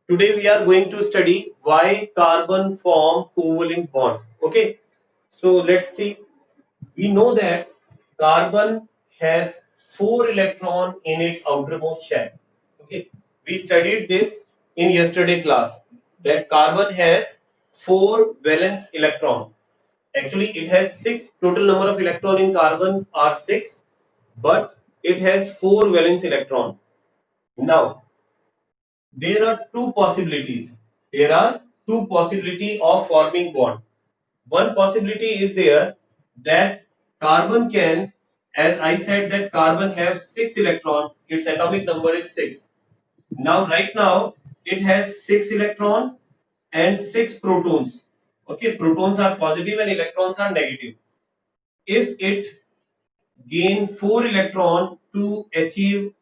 Today we are going to study why carbon form covalent bond. Okay, so let's see. We know that carbon has 4 electrons in its outermost shell. Okay, we studied this in yesterday class that carbon has 4 valence electron. Actually, it has 6. Total number of electron in carbon are 6, but it has 4 valence electron. Now there are two possibilities. There are two possibility of forming bond. One possibility is there that carbon can, as I said, that carbon have 6 electron. Its atomic number is 6. Now right now it has 6 electron and 6 protons. Okay, protons are positive and electrons are negative. If it gain 4 electron to achieve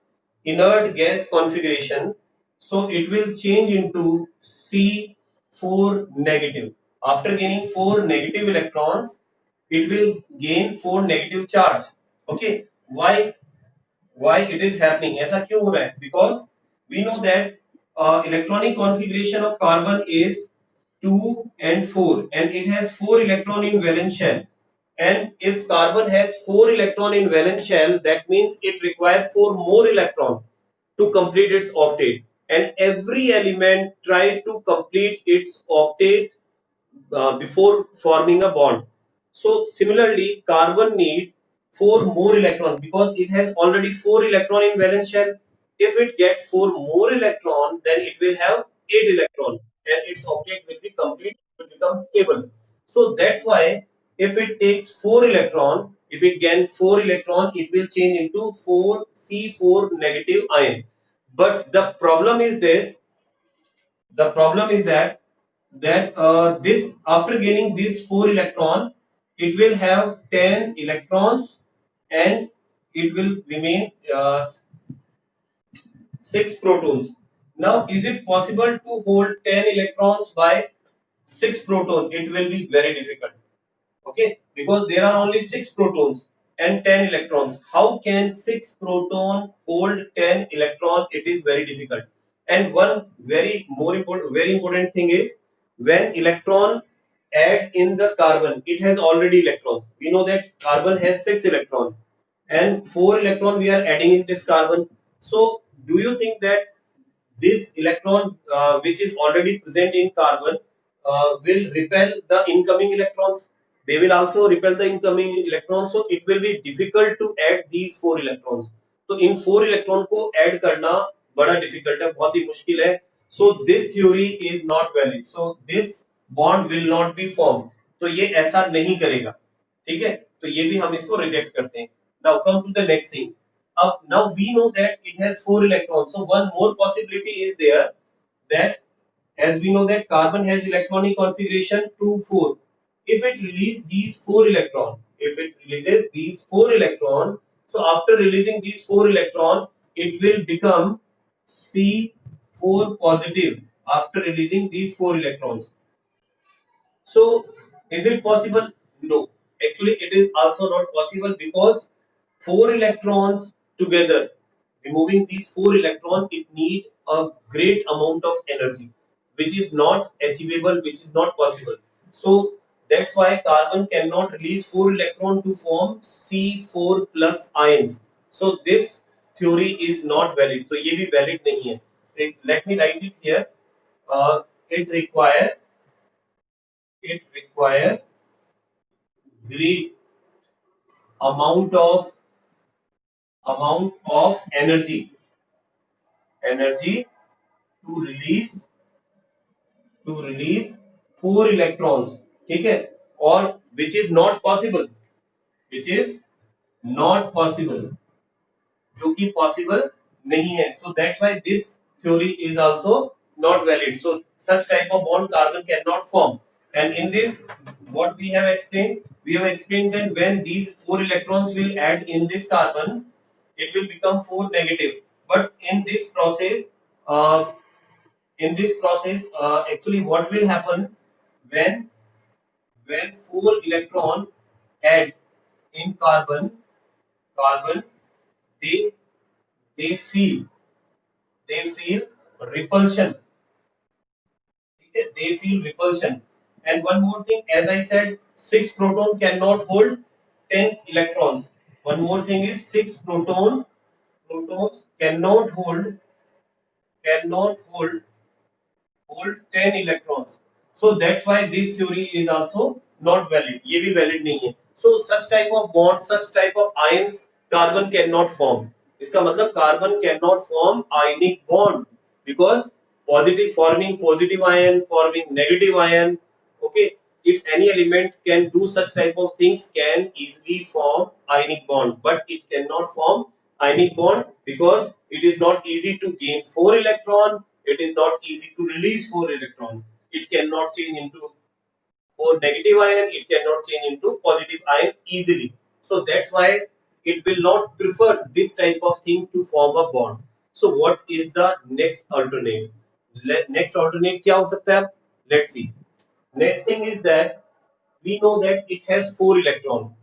inert gas configuration, so it will change into C4 negative. After gaining 4 negative electrons, it will gain 4 negative charge. Okay, why it is happening? ऐसा क्यों हो रहा है? Because we know that electronic configuration of carbon is 2 and 4, and it has 4 electron in valence shell. And if carbon has 4 electron in valence shell, that means it requires 4 more electron to complete its octet. And every element try to complete its octet before forming a bond. So similarly, carbon need 4 more electron because it has already 4 electron in valence shell. If it get 4 more electron, then it will have 8 electron, and its octet will be complete. It will become stable. So that's why if it takes 4 electron, if it gain 4 electron, it will change into 4 C4 negative ion. But the problem is this. The problem is that this, after gaining this 4 electron, it will have 10 electrons, and it will remain 6 protons. Now is it possible to hold 10 electrons by 6 proton? It will be very difficult. Okay, because there are only 6 protons and 10 electrons. How can 6 proton hold 10 electron? It is very difficult. And one very important thing is, when electron add in the carbon, it has already electrons. We know that carbon has 6 electrons and 4 electron we are adding in this carbon. So do you think that this electron which is already present in carbon will repel the incoming electrons? They will also repel the incoming electrons, so it will be difficult to add these 4 electrons. तो इन 4 electron को add करना बड़ा difficult है, बहुत ही मुश्किल है. So this theory is not valid. So this bond will not be form. तो ये ऐसा नहीं करेगा. ठीक है, तो ये भी हम इसको रिजेक्ट करते हैं. Now come to the next thing. Now we know that it has 4 electrons. So one more possibility is there, that as we know that carbon has electronic configuration 2 4. If it releases these 4 electron, so after releasing these 4 electron, it will become C4 positive after releasing these 4 electrons. So, is it possible? No. Actually, it is also not possible because 4 electrons together, removing these 4 electrons, it need a great amount of energy, which is not achievable, which is not possible. So, that's why carbon cannot release 4 electrons to form C4 plus ions. So, this theory is not valid. So, ये भी valid नहीं है. Let me write it here. It require great amount of energy to release 4 electrons. ठीक है, और which is not possible, जो कि possible नहीं है. So that's why this theory is also not valid. So such type of bond carbon cannot form. And in this, what we have explained that when these 4 electrons will add in this carbon, it will become 4 negative. But in this process, uh, actually what will happen, when 4 electron add in carbon, they they feel repulsion. They feel repulsion. And one more thing, as I said, 6 proton cannot hold 10 electrons. One more thing is 6 protons cannot hold 10 electrons. So that's why this theory is also not valid. ये भी valid नहीं है. So such type of bond, such type of ions, carbon cannot form. इसका मतलब carbon cannot form ionic bond because positive ion, forming negative ion. Okay, if any element can do such type of things, can easily form ionic bond, but it cannot form ionic bond because it is not easy to gain 4 electron. It is not easy to release 4 electron. It cannot change into 4 negative ion. It cannot change into positive ion easily. So that's why it will not prefer this type of thing to form a bond. So what is the next alternate? Next alternate क्या हो सकता है? Let's see. Next thing is that we know that it has 4 electron.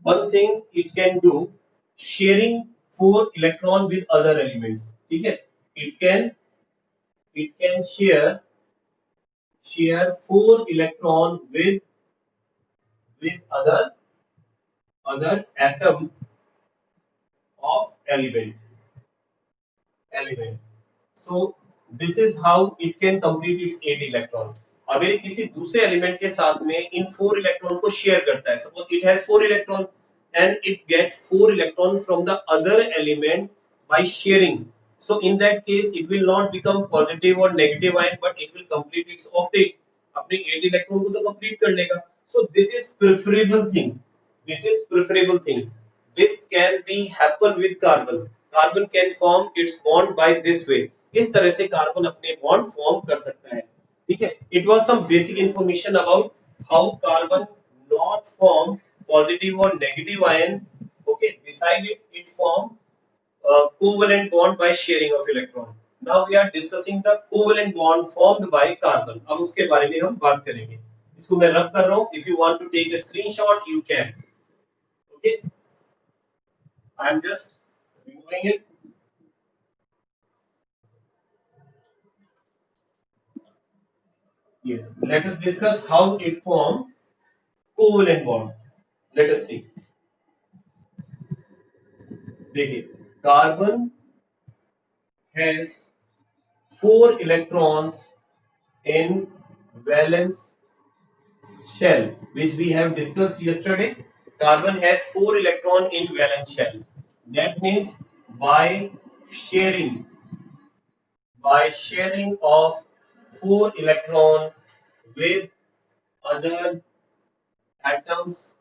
One thing it can do, sharing 4 electron with other elements. ठीक है? It can share 4 electron with other atom of element. So this is how it can complete its 8 electron. अगर ये किसी दूसरे element के साथ में इन 4 electron को शेयर करता है, suppose it has 4 electron and it get 4 electron from the other element by sharing. So in that case it will not become positive or negative ion, but it will complete its octet. अपने 8 electron को तो complete कर लेगा. So this is preferable thing. This can be happen with carbon. Carbon can form its bond by this way. इस तरह से carbon अपने bond form कर सकता है. ठीक है. It was some basic information about how carbon not form positive or negative ion. Okay, beside it form covalent bond by sharing of electron. Now we are discussing the covalent bond formed by carbon. अब उसके बारे में हम बात करेंगे. इसको मैं rough कर रहा हूँ. If you want to take a screenshot, you can. Okay, I am just removing it. Yes, let us discuss how it form covalent bond. Let us see. देखिए, carbon has 4 electrons in valence shell, which we have discussed yesterday. Carbon has 4 electron in valence shell. That means by sharing of 4 electron with other atoms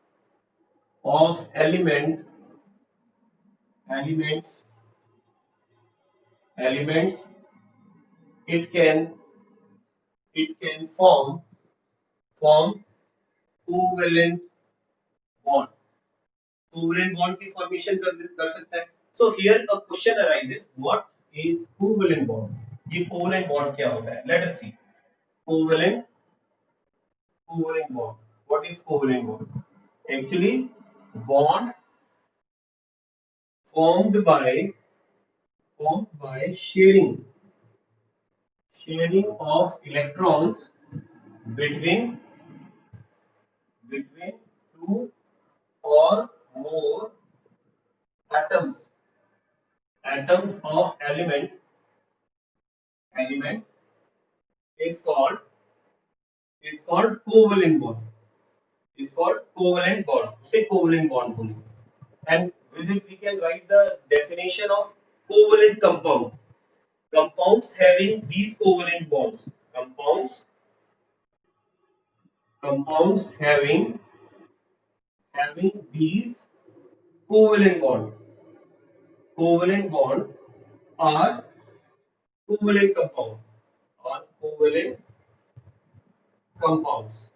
of elements, it can form covalent bond. Covalent bond की formation कर सकता है. So here a question arises, what is covalent bond? ये covalent bond क्या होता है? Let us see. Covalent bond. What is covalent bond? Actually, bond formed by sharing of electrons between two or more atoms of element is called covalent bond. Say covalent bond बोलेंगे. And with it we can write the definition of covalent compound. Compounds having these covalent bonds. Compounds having these covalent bond. Covalent bond are covalent compound. Covalent compounds.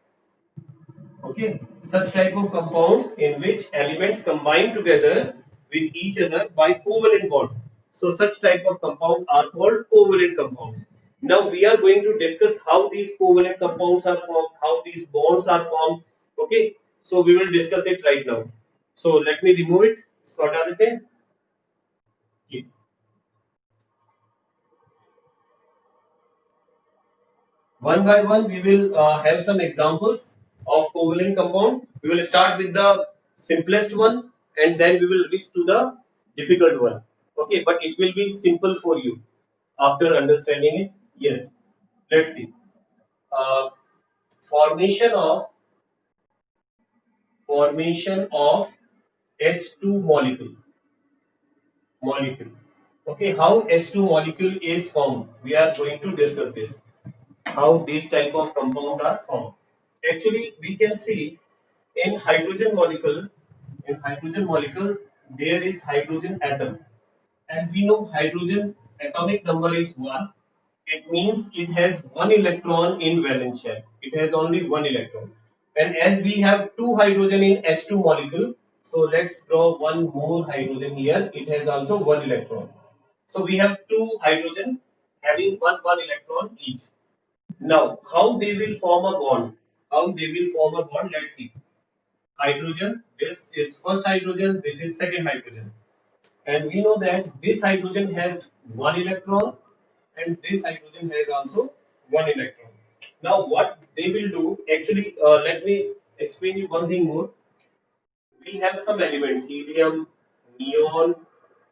Okay, such type of compounds in which elements combine together with each other by covalent bond. So such type of compound are called covalent compounds. Now we are going to discuss how these covalent compounds are formed, how these bonds are formed. Okay, so we will discuss it right now. So let me remove it. इसको हटा देते हैं. ये. One by one, we will have some examples of covalent compound. We will start with the simplest one and then we will reach to the difficult one. Okay, but it will be simple for you after understanding it. Yes, let's see. Uh, formation of H2 molecule. Okay, how H2 molecule is formed? We are going to discuss this. How these type of compounds are formed. Actually, we can see in hydrogen molecule, there is hydrogen atom, and we know hydrogen atomic number is 1. It means it has one electron in valence shell. It has only one electron. And as we have two hydrogen in H2 molecule, so let's draw one more hydrogen here. It has also one electron. So we have two hydrogen having one electron each. Now, how they will form a bond? How they will form a bond? Let's see. Hydrogen. This is first hydrogen. This is second hydrogen. And we know that this hydrogen has one electron and this hydrogen has also one electron. Now what they will do, actually let me explain you one thing more. We have some elements, helium, neon,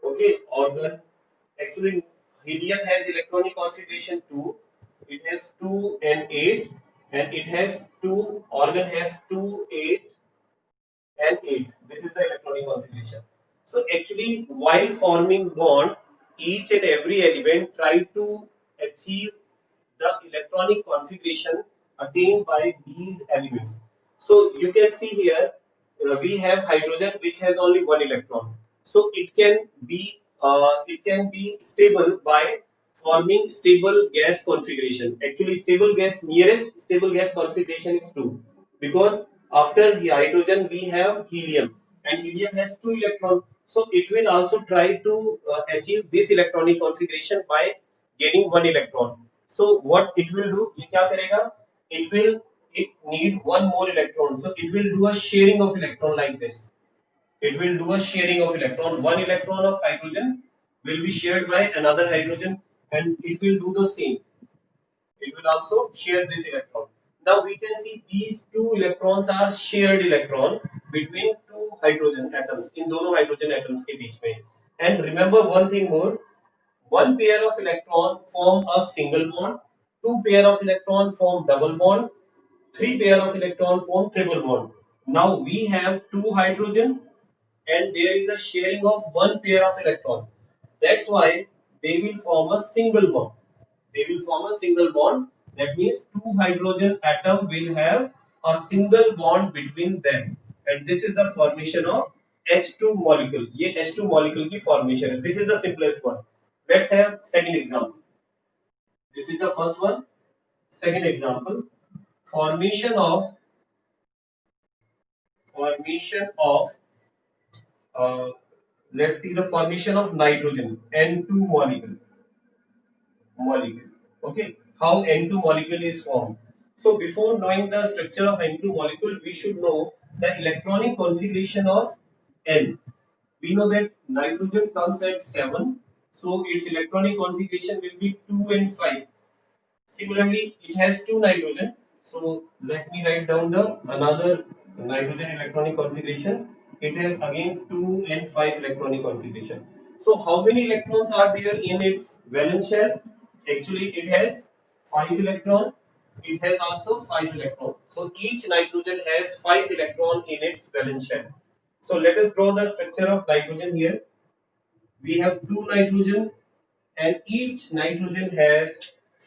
okay, argon. Actually helium has electronic configuration 2, it has 2 and 8, and it has 2, argon has 2, 8 and 8. This is the electronic configuration. So actually, while forming bond, each and every element try to achieve the electronic configuration attained by these elements. So you can see here, we have hydrogen which has only one electron. So it can be stable by forming stable gas configuration. Actually, stable gas, nearest stable gas configuration is 2, because after the hydrogen we have helium, and helium has two electrons. So it will also try to achieve this electronic configuration by gaining one electron. So what it will do? ये क्या करेगा? It need one more electron. So it will do a sharing of electron like this. It will do a sharing of electron. One electron of hydrogen will be shared by another hydrogen, and it will do the same. It will also share this electron. Now we can see these two electrons are shared electron between two hydrogen atoms, in दोनों hydrogen atoms के बीच में. And remember one thing more, one pair of electron form a single bond, two pair of electron form double bond, three pair of electron form triple bond. Now we have two hydrogen and there is a sharing of one pair of electron. That's why they will form a single bond. They will form a single bond. That means two hydrogen atom will have a single bond between them. And this is the formation of H2 molecule. ये H2 molecule की formation है. This is the simplest one. Let's have second example. This is the first one. Second example. Formation of formation of uh, let's see the formation of nitrogen N2 molecule. Okay, how N2 molecule is formed. So before knowing the structure of N2 molecule, we should know the electronic configuration of N. We know that nitrogen comes at 7, so its electronic configuration will be 2 and 5. Similarly, it has two nitrogen. So let me write down the another nitrogen electronic configuration. It has again 2 and 5 electronic configuration. So how many electrons are there in its valence shell? Actually, it has 5 electron. It has also 5 electron. So each nitrogen has 5 electron in its valence shell. So let us draw the structure of nitrogen here. We have two nitrogen and each nitrogen has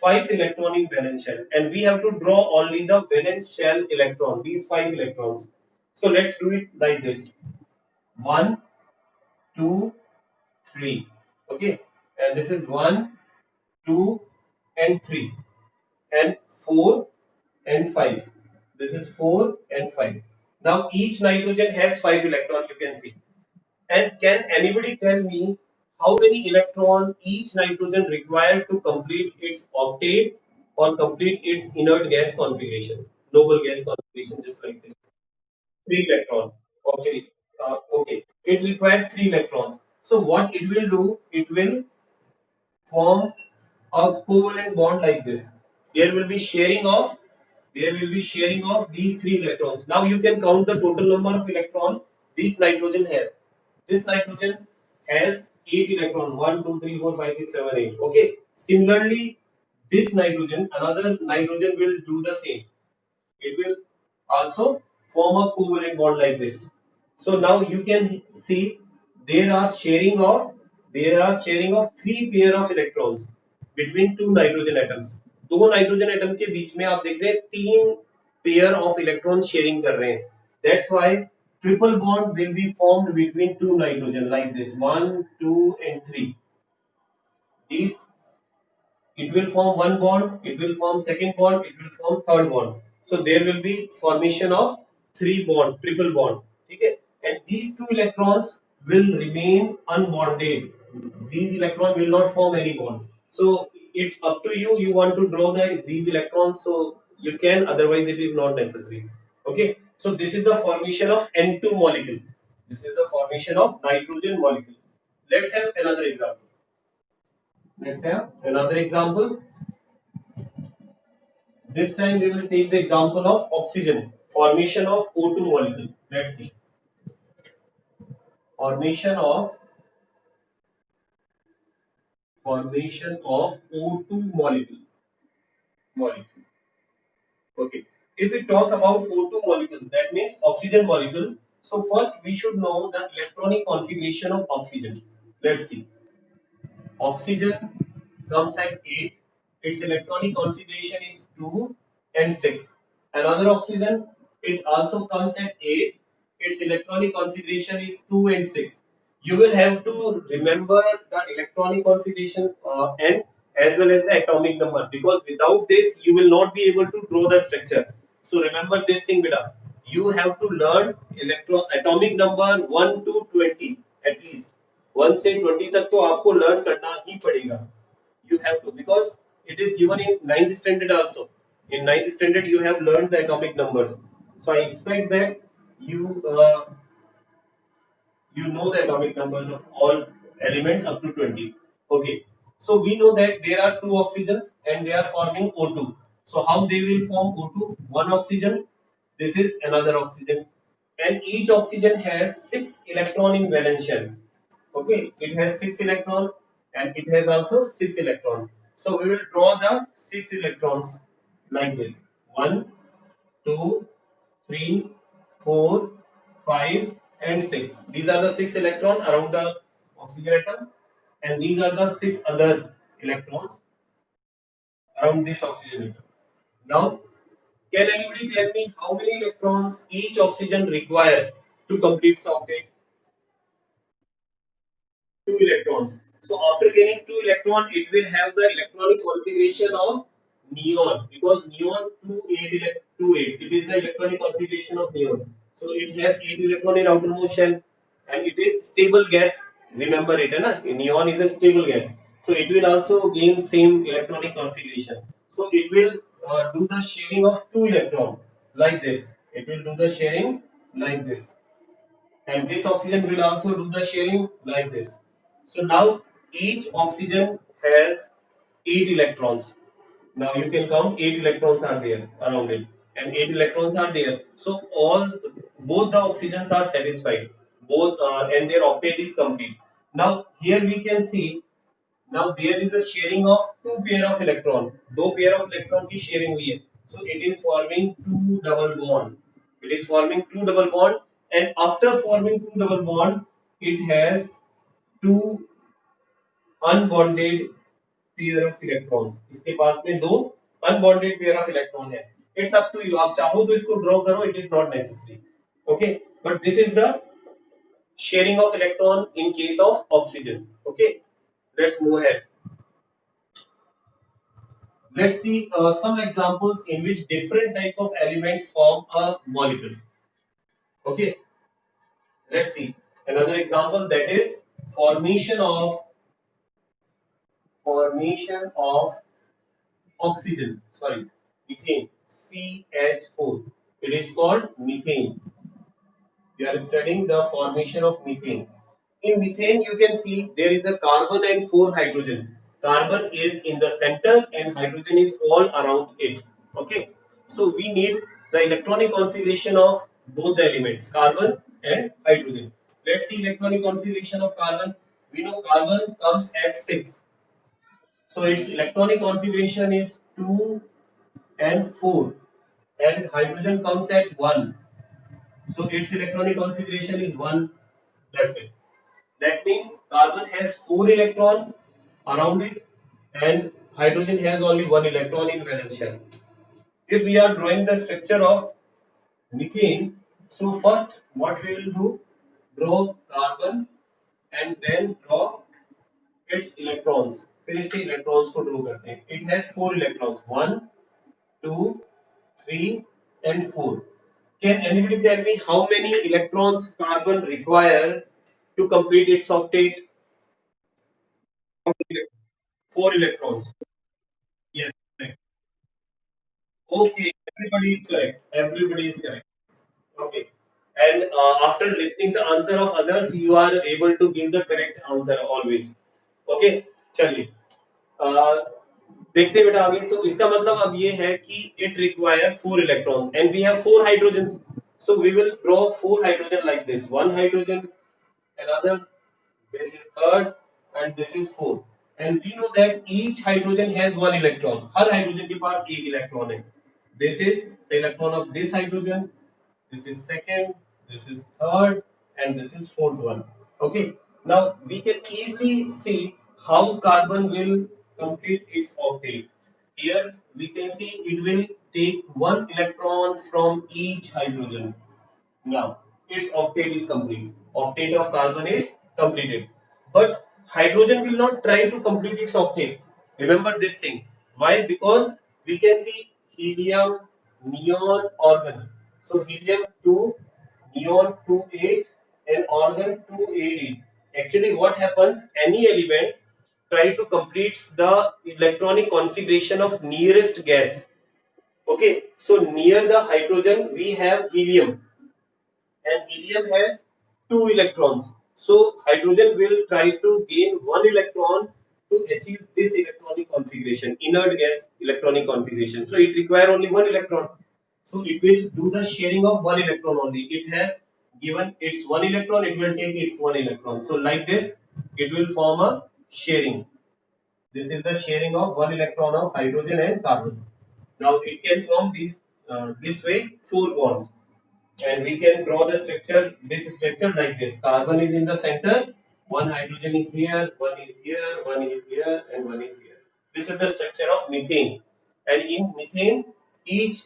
5 electron in valence shell, and we have to draw only the valence shell electron, these 5 electrons. So let's do it like this: 1, 2, 3. Okay, and this is 1, 2 and 3, and 4 and 5. This is 4 and 5. Now each nitrogen has 5 electron, you can see. And can anybody tell me how many electron each nitrogen required to complete its octet or complete its inert gas configuration, noble gas configuration, just like this? 3 electron. Okay. Okay. It required 3 electrons. So what it will do? It will form a covalent bond like this. there will be sharing of these 3 electrons. Now you can count the total number of electron this nitrogen has. This nitrogen has 8 electron. 1, 2, 3, 4, 5, 6, 7, 8. Okay. Similarly, this nitrogen, another nitrogen will do the same. It will also form a covalent bond like this. So now you can see there are sharing of 3 pair of electrons between 2 nitrogen atoms. 2 nitrogen atom के बीच में आप देख रहे हैं 3 pair of electrons sharing कर रहे हैं. That's why triple bond will be formed between 2 nitrogen like this, 1, 2 and 3. These, it will form one bond, it will form second bond, it will form third bond. So there will be formation of 3 bond, triple bond. Okay? And these 2 electrons will remain unbonded. These electrons will not form any bond. So it up to you. You want to draw these electrons, so you can. Otherwise, it is not necessary. Okay. So this is the formation of N2 molecule. This is the formation of nitrogen molecule. Let's have another example. Let's have another example. This time we will take the example of oxygen, formation of O2 molecule. Let's see. Formation of O2 molecule. Okay. If we talk about O2 molecule, that means oxygen molecule. So first we should know the electronic configuration of oxygen. Let's see. Oxygen comes at 8. Its electronic configuration is 2 and 6. Another oxygen, it also comes at 8. Its electronic configuration is 2 and 6. You will have to remember the electronic configuration and as well as the atomic number, because without this you will not be able to draw the structure. So remember this thing, beta. You have to learn atomic number 1 to 20 at least. 1 से 20 तक तो आपको learn करना ही पड़ेगा. You have to, because it is given in 9th standard also. In 9th standard you have learned the atomic numbers. So I expect that you you know the atomic numbers of all elements up to 20. Okay. So we know that there are 2 oxygens and they are forming O2. So how they will form O2? One oxygen, this is another oxygen, and each oxygen has 6 electron in valence shell. Okay, it has 6 electron and it has also 6 electron. So we will draw the 6 electrons like this: 1, 2, 3, 4, 5 and 6. These are the 6 electrons around the oxygen atom, and these are the 6 other electrons around this oxygen atom. Now, can anybody tell me how many electrons each oxygen require to complete the octet? 2 electrons. So after getting 2 electrons, it will have the electronic configuration of neon, because neon 2 8 it is the electronic configuration of neon. So it has 8 electron in outermost shell and it is stable gas. Remember it, na? Neon is a stable gas. So it will also gain same electronic configuration. So it will do the sharing of 2 electron like this. It will do the sharing like this. And this oxygen will also do the sharing like this. So now each oxygen has 8 electrons. Now you can count 8 electrons are there around it, and 8 electrons are there. So both the oxygens are satisfied, both and their octet is complete. Now here we can see, now there is a sharing of 2 pair of electron. 2 pair of electron की sharing हुई है. So it is forming 2 double bond. It is forming 2 double bond, and after forming 2 double bond, it has 2 unbonded pair of electrons. इसके पास में 2 unbonded pair of electron है. It's up to you. आप चाहो तो इसको draw करो. It is not necessary. Okay, but this is the sharing of electron in case of oxygen. Okay, let's move ahead. Let's see some examples in which different type of elements form a molecule. Okay, let's see another example, that is formation of oxygen. Sorry, methane. CH4. It is called methane. We are studying the formation of methane. In methane, you can see there is a carbon and 4 hydrogen. carbon is in the center and hydrogen is all around it. Okay, so we need the electronic configuration of both the elements, carbon and hydrogen. Let's see electronic configuration of carbon. We know carbon comes at 6, so its electronic configuration is 2 and 4, and hydrogen comes at 1, so its electronic configuration is 1. That's it. That means carbon has 4 electron around it and hydrogen has only 1 electron in valence shell. If we are drawing the structure of methane, so first what we will do, draw carbon and then draw its electrons. फिर इसके electrons को draw करते हैं. It has 4 electrons, 1, 2, 3 and 4. Can anybody tell me how many electrons carbon require to complete its octet? 4 electrons. Yes, correct. Okay, everybody is correct. Everybody is correct. Okay. And after listening the answer of others, you are able to give the correct answer always. Okay, चलिए. देखते हैं बेटा आगे. तो इसका मतलब अब ये है कि it require 4 electrons and we have 4 hydrogens. So we will draw 4 hydrogen like this. One hydrogen, another, this is third, and this is fourth. And we know that each hydrogen has 1 electron. Her hydrogen के पास एक electron है. This is the electron of this hydrogen. This is second. This is third, and this is fourth one. Okay. Now we can easily see how carbon will complete its octet. Here we can see it will take 1 electron from each hydrogen. Now, its octet is complete. Octet of carbon is completed. But hydrogen will not try to complete its octet. Remember this thing. Why? Because we can see helium, neon, argon. So helium 2, neon 28 and argon 288. Actually what happens, any element try to complete the electronic configuration of nearest gas. Okay, so near the hydrogen we have helium and helium has 2 electrons. So hydrogen will try to gain 1 electron to achieve this electronic configuration, inert gas electronic configuration. So it requires only 1 electron. So it will do the sharing of 1 electron only. It has given its 1 electron, it will take its 1 electron. So like this, it will form a sharing. This is the sharing of 1 electron of hydrogen and carbon. Now it can form this way 4 bonds, and we can draw the structure, this structure like this. Carbon is in the center, one hydrogen is here, one is here, one is here, and one is here. This is the structure of methane. And in methane, each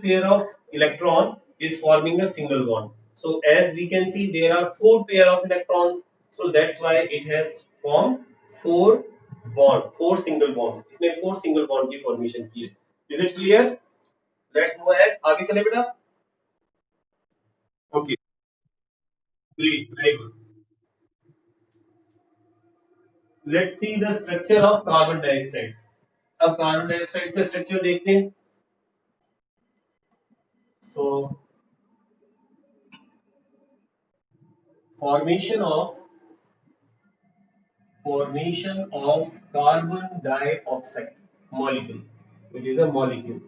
pair of electron is forming a single bond. So as we can see, there are 4 pair of electrons. So that's why it has formed 4 bond, 4 single bonds. इसमें 4 single bond की formation की है. Is it clear? Let's go ahead. आगे चले बेटा. Okay. Great, very good. Let's see the structure of carbon dioxide. अब carbon dioxide का structure देखते हैं. So formation of carbon dioxide molecule. It is a molecule.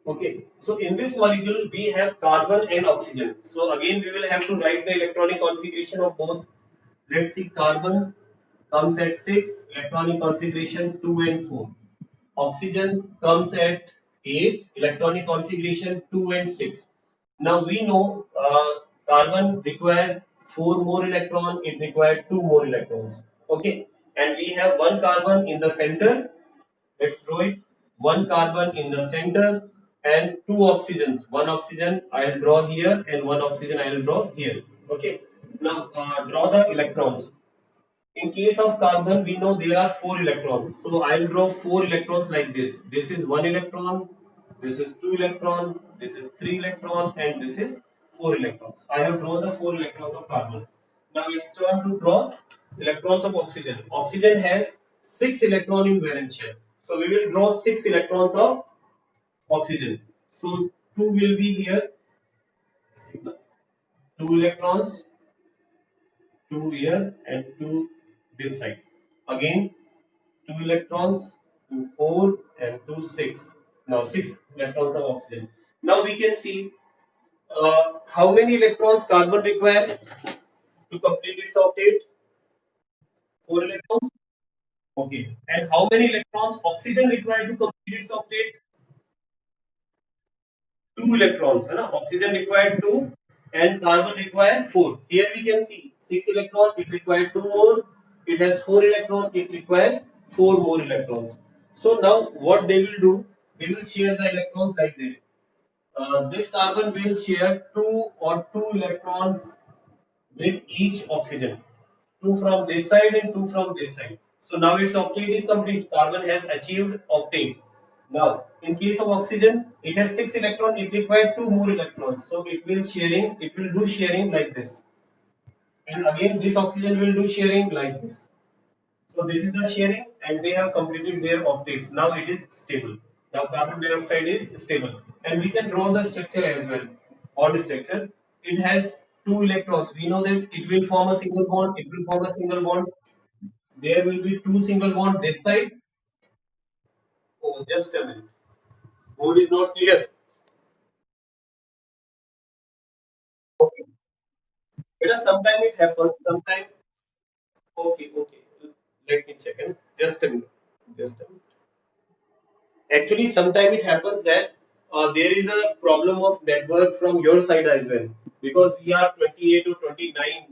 Okay. So in this molecule we have carbon and oxygen. So again we will have to write the electronic configuration of both. Let's see, carbon comes at 6, electronic configuration 2 and 4. Oxygen comes at 8, electronic configuration 2 and 6. Now we know carbon require 4 more electron, it required 2 more electrons. Okay, and we have one carbon in the center. Let's draw it. One carbon in the center and 2 oxygens. One oxygen I will draw here and one oxygen I will draw here. Okay. Now draw the electrons. In case of carbon, we know there are 4 electrons. So I will draw 4 electrons like this. This is 1 electron, this is 2 electron, this is 3 electron, and this is 4 electrons. I have drawn the 4 electrons of carbon. Now it's turn to draw electrons of oxygen. Oxygen has 6 electron in valence shell. So we will draw 6 electrons of oxygen. So 2 will be here, 2 electrons, 2 here, and 2 this side. Again, 2 electrons, 2 4, and 2 6. Now 6 electrons of oxygen. Now we can see how many electrons carbon require to complete its octet? 4 electrons. Okay. And how many electrons oxygen required to complete its octet? 2 electrons. है ना? Oxygen required 2 and carbon required 4. Here we can see 6 electron, it required 2 more. It has 4 electron, it required 4 more electrons. So now what they will do, they will share the electrons like this. This carbon will share 2 electrons with each oxygen. 2 from this side and 2 from this side. So now its octet is complete. Carbon has achieved octet. Now, in case of oxygen, it has 6 electrons. It requires 2 more electrons. So it will do sharing like this. And again, this oxygen will do sharing like this. So this is the sharing, and they have completed their octets. Now it is stable. Now carbon dioxide is stable, and we can draw the structure as well. Bond structure. It has 2 electrons. We know that it will form a single bond. It will form a single bond. There will be 2 single bond this side. Oh, just a minute. Board is not clear. Okay. Because sometimes it happens. Sometimes. Okay. Okay. Let me check. Just a minute. Just a minute. Actually, sometimes it happens that there is a problem of network from your side as well, because we are 28 or 29,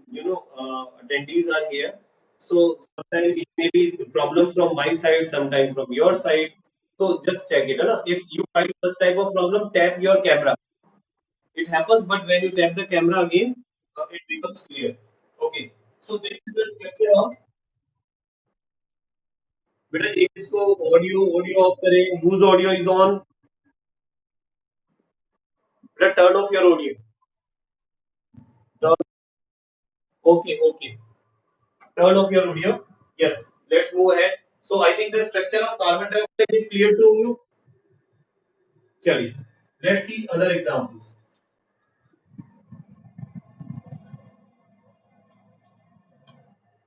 attendees are here. So sometimes it may be the problem from my side, sometimes from your side. So just check it, na? If you find such type of problem, tap your camera. It happens, but when you tap the camera again, it becomes clear. Okay. So this is the structure of. बेटा एक इसको audio audio of करें, whose audio is on? बेटा turn off your audio. Okay, okay. Turn off your audio. Yes, let's move ahead. So I think the structure of carbon dioxide is clear to you. Chali. Let's see other examples.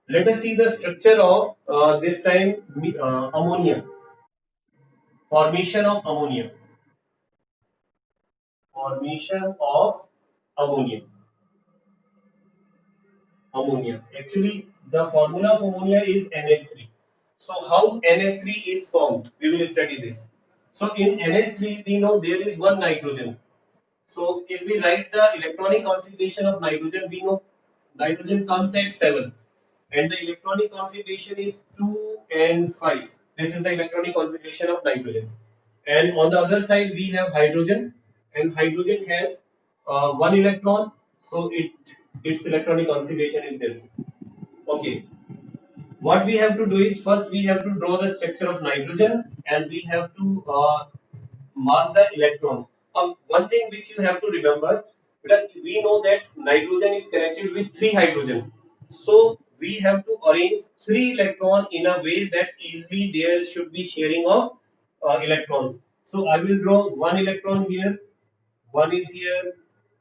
Let us see the structure of this time ammonia. Formation of ammonia. Formation of ammonia. Ammonia. Actually, the formula of ammonia is NH3. So how NH3 is formed? We will study this. So in NH3, we know there is one nitrogen. So if we write the electronic configuration of nitrogen, we know nitrogen comes at 7 and the electronic configuration is 2 and 5. This is the electronic configuration of nitrogen. And on the other side we have hydrogen, and hydrogen has 1 electron. So its electronic configuration is this. Okay. What we have to do is, first we have to draw the structure of nitrogen, and we have to mark the electrons. One thing which you have to remember, that we know that nitrogen is connected with 3 hydrogen. So we have to arrange 3 electron in a way that easily there should be sharing of electrons. So I will draw 1 electron here, one is here,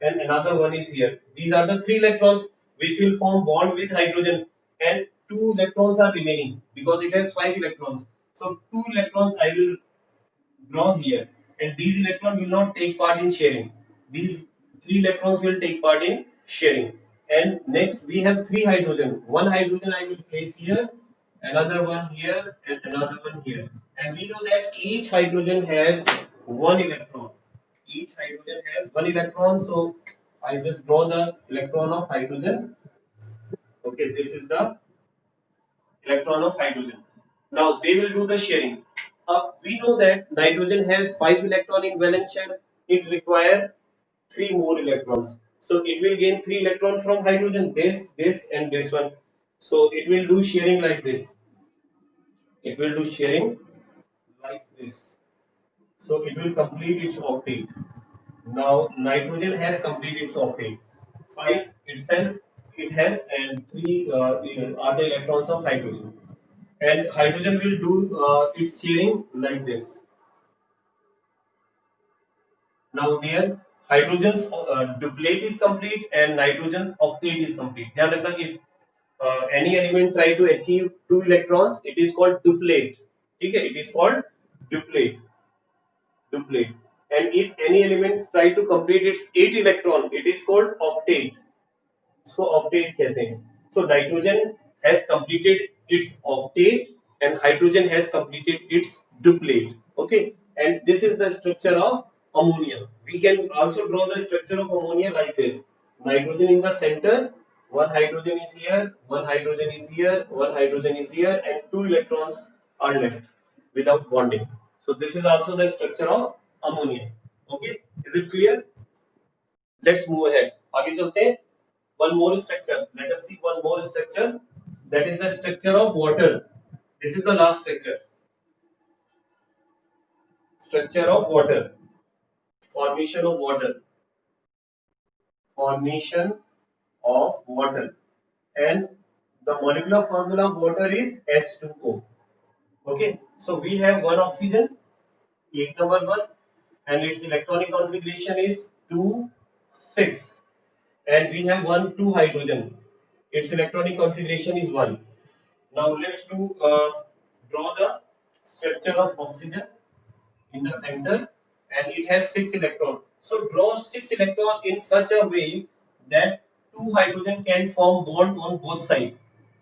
and another one is here. These are the 3 electrons which will form bond with hydrogen, and 2 electrons are remaining because it has 5 electrons. So 2 electrons I will draw here, and these electrons will not take part in sharing. These 3 electrons will take part in sharing. And next we have 3 hydrogen. One hydrogen I will place here, another one here, and another one here. And we know that each hydrogen has 1 electron. Each hydrogen has 1 electron. So I just draw the electron of hydrogen. Okay, this is the electron of hydrogen. Now they will do the sharing. We know that nitrogen has 5 electron in valence shell. It requires 3 more electrons. So it will gain 3 electron from hydrogen, this, and this one. So it will do sharing like this. It will do sharing like this. So it will complete its octet. Now nitrogen has completed its octet. 5 itself it has, and 3 are the electrons of hydrogen. And hydrogen will do its sharing like this. Now there hydrogen's duplet is complete and nitrogen's octet is complete. ध्यान रखना, if any element try to achieve 2 electrons, it is called duplet. Okay, it is called duplet. Duplet. And if any elements try to complete its 8 electron, it is called octet. इसको octet कहते हैं. So nitrogen has completed its octet and hydrogen has completed its duplet. Okay, and this is the structure of ammonia. We can also draw the structure of ammonia like this: nitrogen in the center, one hydrogen is here, one hydrogen is here, one hydrogen is here, and 2 electrons are left without bonding. So this is also the structure of ammonia. Okay, is it clear? Let's move ahead. आगे चलते हैं. One more structure. Let us see one more structure. That is the structure of water. This is the last structure. Structure of water. Formation of water. Formation of water. And the molecular formula of water is H2O. Okay. So we have one oxygen, egg number 1, and its electronic configuration is 2, 6. And we have 1, 2 hydrogen. Its electronic configuration is 1. Now let's draw the structure of oxygen in the center, and it has 6 electrons. So draw 6 electrons in such a way that 2 hydrogen can form bond on both sides.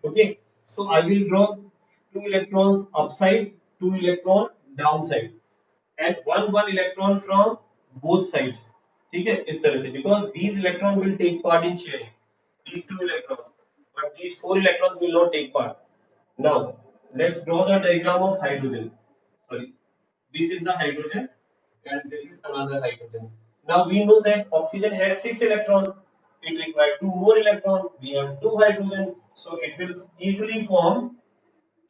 Okay. So I will draw 2 electrons upside, 2 electron downside, and one electron from both sides. ठीक है, इस तरह से, because these electrons will take part in sharing, these 2 electrons, but these 4 electrons will not take part. Now let's draw the diagram of hydrogen. Sorry, this is the hydrogen and this is another hydrogen. Now we know that oxygen has 6 electrons. It requires 2 more electrons. We have 2 hydrogen, so it will easily form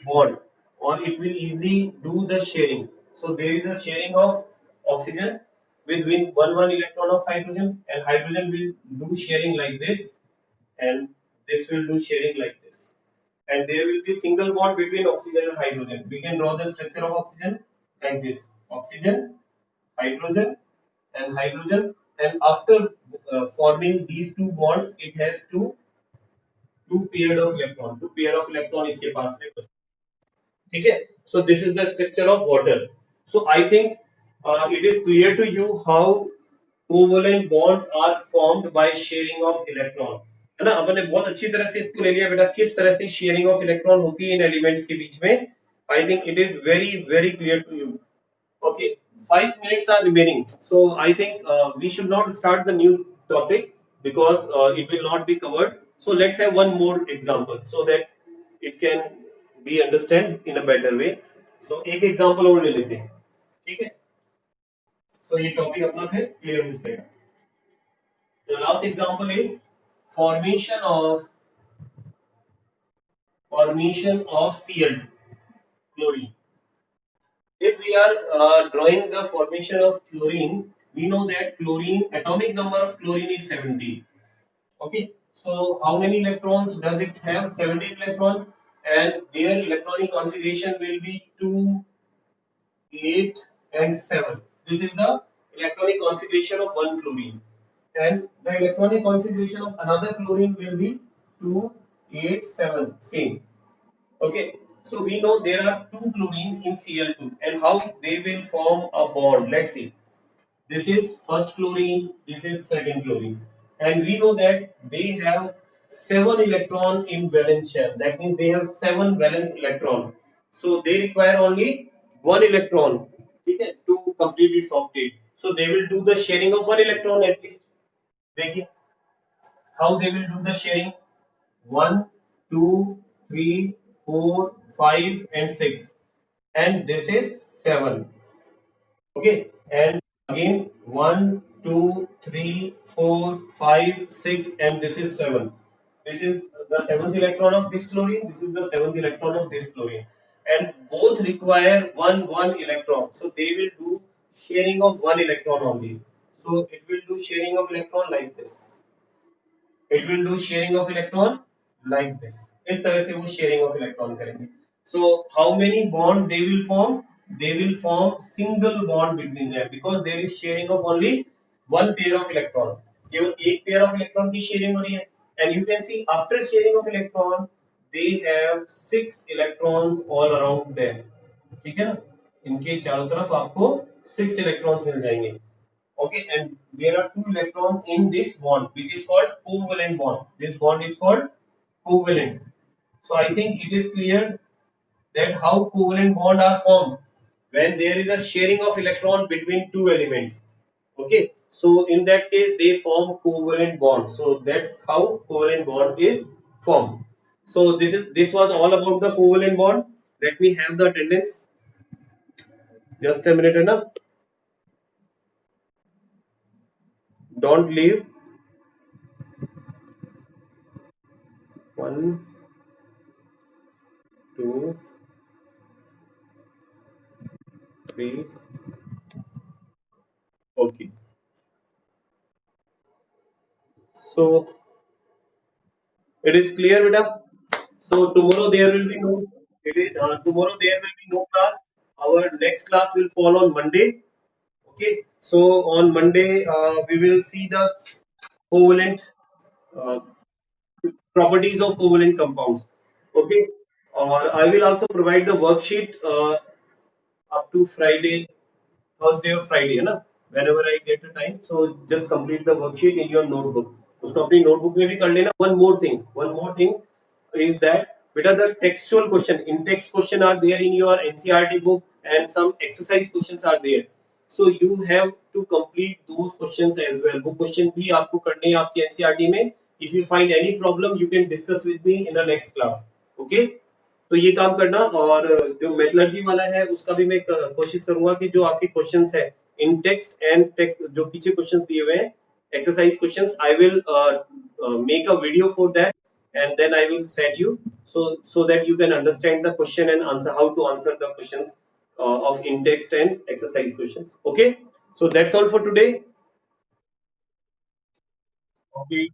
bond, or it will easily do the sharing. So there is a sharing of oxygen with one electron of hydrogen, and hydrogen will do sharing like this, and this will do sharing like this. And there will be single bond between oxygen and hydrogen. We can draw the structure of oxygen like this: oxygen, hydrogen, and hydrogen. And after forming these two bonds, it has two pair of electron. Two pair of electron इसके पास में बस. ठीक है. So this is the structure of water. So I think it is clear to you how covalent bonds are formed by sharing of electron. है ना. अपन ने बहुत अच्छी तरह से इसको ले लिया बेटा, किस तरह से शेयरिंग ऑफ इलेक्ट्रॉन होती है इन एलिमेंट्स के बीच में. I think it is very very clear to you. Okay, 5 minutes are remaining, so I think we should not start the new topic because it will not be covered. So let's have one more example so that it can be understand in a better way. So एक example और ले लेते हैं. ठीक है. So ये topic अपना फिर clear हो जाएगा. The last example is formation of Cl2, chlorine. If we are drawing the formation of chlorine, we know that chlorine, atomic number of chlorine is 17. Okay, so how many electrons does it have? 17 electrons, and their electronic configuration will be 2, 8, and 7. This is the electronic configuration of one chlorine, and the electronic configuration of another chlorine will be 2, 8, 7. Same. Okay, so we know there are two chlorines in Cl2 and how they will form a bond. Let's see. This is first chlorine, this is second chlorine. And we know that they have 7 electron in valence shell. That means they have 7 valence electron. So they require only 1 electron, okay, to complete its octet. So they will do the sharing of 1 electron at least. देखिए how they will do the sharing. 1, 2, 3, 4, 5, and 6, and this is 7. Okay, and again 1, 2, 3, 4, 5, 6, and this is 7. This is the 7th electron of this chlorine. This is the 7th electron of this chlorine, and both require one electron. So they will do sharing of 1 electron only. So it will do sharing of electron like this. It will do sharing of electron like this. इस तरह से वो sharing of electron करेंगे. So how many bond they will form? They will form single bond between them because there is sharing of only one pair of electron. केवल एक pair of electron की sharing हो रही है. and you can see after sharing of electron they have 6 electrons all around them. ठीक है ना, इनके चारों तरफ आपको 6 electrons मिल जाएंगे. Okay, and there are 2 electrons in this bond which is called covalent bond. This bond is called covalent. So I think it is clear that how covalent bond are formed when there is a sharing of electron between two elements. Okay, so in that case they form covalent bond. So that's how covalent bond is formed. So this was all about the covalent bond. Let me have the attendance. Just a minute, enough. Don't leave. 1, 2, 3. Okay. So it is clear, beta. So tomorrow there will be no. It is tomorrow there will be no class. Our next class will fall on Monday. Okay. So on Monday we will see the covalent uh, properties of covalent compounds. Okay. Or I will also provide the worksheet up to Friday, Thursday or Friday, है ना? Whenever I get a time, so just complete the worksheet in your notebook. उसको अपनी notebook में भी कर लेना. One more thing is that beta the textual question, in-text question are there in your NCERT book and some exercise questions are there. So you have to complete those questions as well. वो question भी आपको करने हैं आपके NCERT में. If you find any problem, you can discuss with me in the next class. Okay? तो ये काम करना. और जो मेटलर्जी वाला है उसका भी मैं कोशिश करूंगा कि जो आपके क्वेश्चंस है इन टेक्स्ट एंड जो पीछे क्वेश्चंस दिए हुए हैं exercise questions, I will make a video for that and then I will send you so that you can understand the question and answer how to answer the questions of in text and exercise questions. Okay, so that's all for today. Okay.